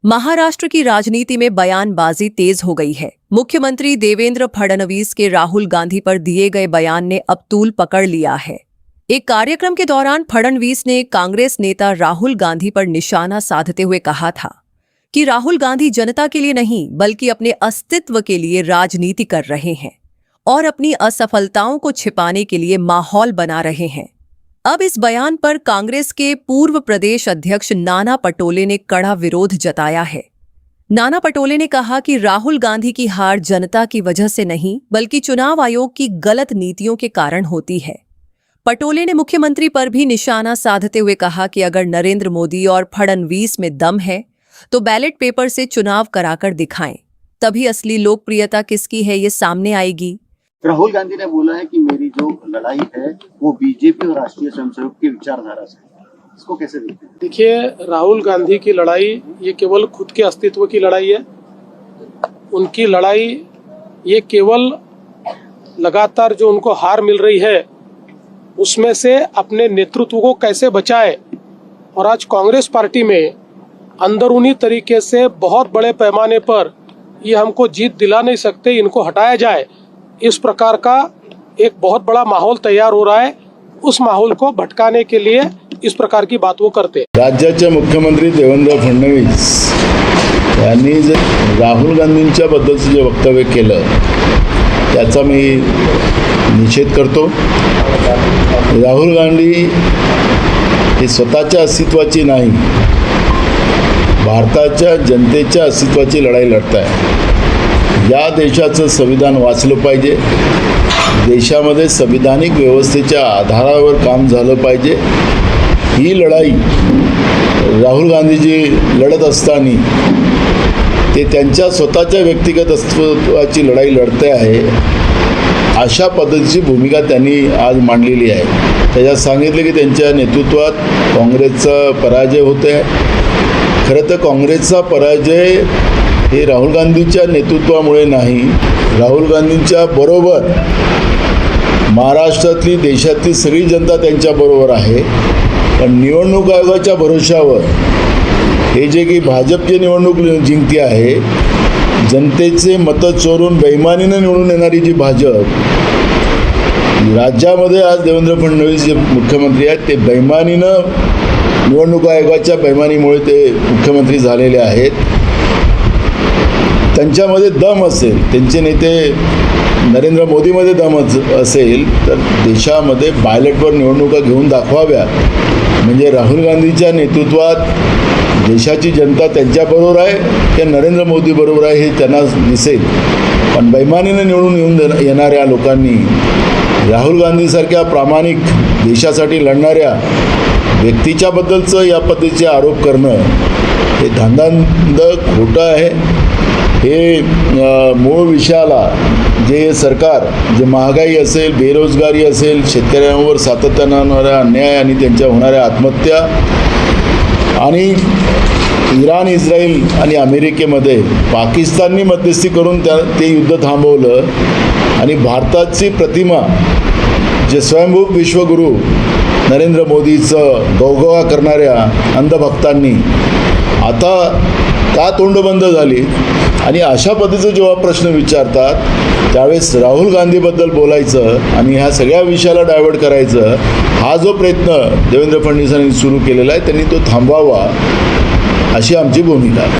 महाराष्ट्र की राजनीति में बयानबाजी तेज हो गई है। मुख्यमंत्री देवेंद्र फडणवीस के राहुल गांधी पर दिए गए बयान ने अब तूल पकड़ लिया है। एक कार्यक्रम के दौरान फडणवीस ने कांग्रेस नेता राहुल गांधी पर निशाना साधते हुए कहा था कि राहुल गांधी जनता के लिए नहीं बल्कि अपने अस्तित्व के लिए राजनीति कर रहे हैं और अपनी असफलताओं को छिपाने के लिए माहौल बना रहे हैं। अब इस बयान पर कांग्रेस के पूर्व प्रदेश अध्यक्ष नाना पटोले ने कड़ा विरोध जताया है। नाना पटोले ने कहा कि राहुल गांधी की हार जनता की वजह से नहीं बल्कि चुनाव आयोग की गलत नीतियों के कारण होती है। पटोले ने मुख्यमंत्री पर भी निशाना साधते हुए कहा कि अगर नरेंद्र मोदी और फडणवीस में दम है तो बैलेट पेपर से चुनाव कराकर दिखाएं, तभी असली लोकप्रियता किसकी है ये सामने आएगी। राहुल गांधी ने बोला है कि मेरी जो लड़ाई है वो बीजेपी और राष्ट्रीय स्वयंसेवक की विचारधारा से, इसको कैसे देखते हैं? देखिए, राहुल गांधी की लड़ाई ये केवल खुद के अस्तित्व की लड़ाई है। उनकी लड़ाई ये केवल लगातार जो उनको हार मिल रही है उसमें से अपने नेतृत्व को कैसे बचाए, और आज कांग्रेस पार्टी में अंदरूनी तरीके से बहुत बड़े पैमाने पर ये हमको जीत दिला नहीं सकते, इनको हटाया जाए, इस प्रकार का एक बहुत बड़ा माहौल तैयार हो रहा है। उस माहौल को भटकाने के लिए इस प्रकार की बात वो करते हैं। राज्याचे मुख्यमंत्री देवेंद्र फडणवीस यांनी राहुल गांधींच्या बद्दलचं जे वक्तव्य केलं त्याचा मी निषेध करतो। राहुल गांधी हे स्वतःच्या अस्तित्वाची नाही, भारताच्या जनतेच्या अस्तित्वाची लढाई लढत आहे। या देशाचं संविधान वाचलं पाहिजे, देशामध्ये संविधानिक व्यवस्थेच्या आधारावर काम झालं पाहिजे। ही लढाई राहुल गांधीजी लढत असताना ते त्यांच्या स्वतःच्या व्यक्तिगत अस्तित्वाची लढाई लढते आहे, अशा पद्धतीची भूमिका त्यांनी आज मांडलेली आहे। त्याच्यात सांगितले की त्यांच्या नेतृत्वात काँग्रेसचा पराजय होत आहे। खरं तर काँग्रेसचा पराजय हे राहुल गांधीच्या नेतृत्वामुळे नाही, राहुल गांधींच्या बरोबर महाराष्ट्रातली देशातली सगळी जनता त्यांच्या बरोबर आहे। पण निवडणूक आयोगाच्या भरोशावर हे जे की भाजपची निवडणूक जिंकते आहे, जनतेचे मतं चोरून बेईमानीने निवडून येणारी जी भाजप, राज्यामध्ये आज देवेंद्र फडणवीस जे मुख्यमंत्री आहेत ते बेईमानीनं निवडणूक आयोगाच्या बेईमानीमुळे ते मुख्यमंत्री झालेले आहेत। त्यांच्यामध्ये दम असेल, त्यांचे नेते नरेंद्र मोदीमध्ये दम असेल तर देशामध्ये बायलेटवर निवडणुका घेऊन दाखवाव्या, म्हणजे राहुल गांधीच्या नेतृत्वात देशाची जनता त्यांच्याबरोबर आहे की नरेंद्र मोदी बरोबर आहे हे त्यांना दिसेल। पण बेईमानीने निवडून येणाऱ्या लोकांनी राहुल गांधीसारख्या प्रामाणिक देशासाठी लढणाऱ्या व्यक्तीच्याबद्दलचं या पद्धतीचे आरोप करणं हे धांदंद खोटं आहे। हे मूळ विषयाला जे सरकार जे महागाई असेल, बेरोजगारी असेल, शेतकऱ्यांवर सातत्यानं होणारा अन्याय आणि त्यांच्या होणाऱ्या आत्महत्या आणि इराण, इस्रायल आणि अमेरिकेमध्ये पाकिस्ताननी मध्यस्थी करून ते युद्ध थांबवलं आणि भारताची प्रतिमा जे स्वयंभू विश्वगुरू नरेंद्र मोदीचं गवगवा करणाऱ्या अंधभक्तांनी आता का तोंड बंद झाली आणि अशा पद्धतीचे जेव्हा प्रश्न विचारतात त्यावेळेस राहुल गांधीबद्दल बोलायचं आणि ह्या सगळ्या विषयाला डायव्हर्ट करायचं, हा जो प्रयत्न देवेंद्र फडणवीसांनी सुरू केलेला आहे त्यांनी तो थांबवावा अशी आमची भूमिका आहे।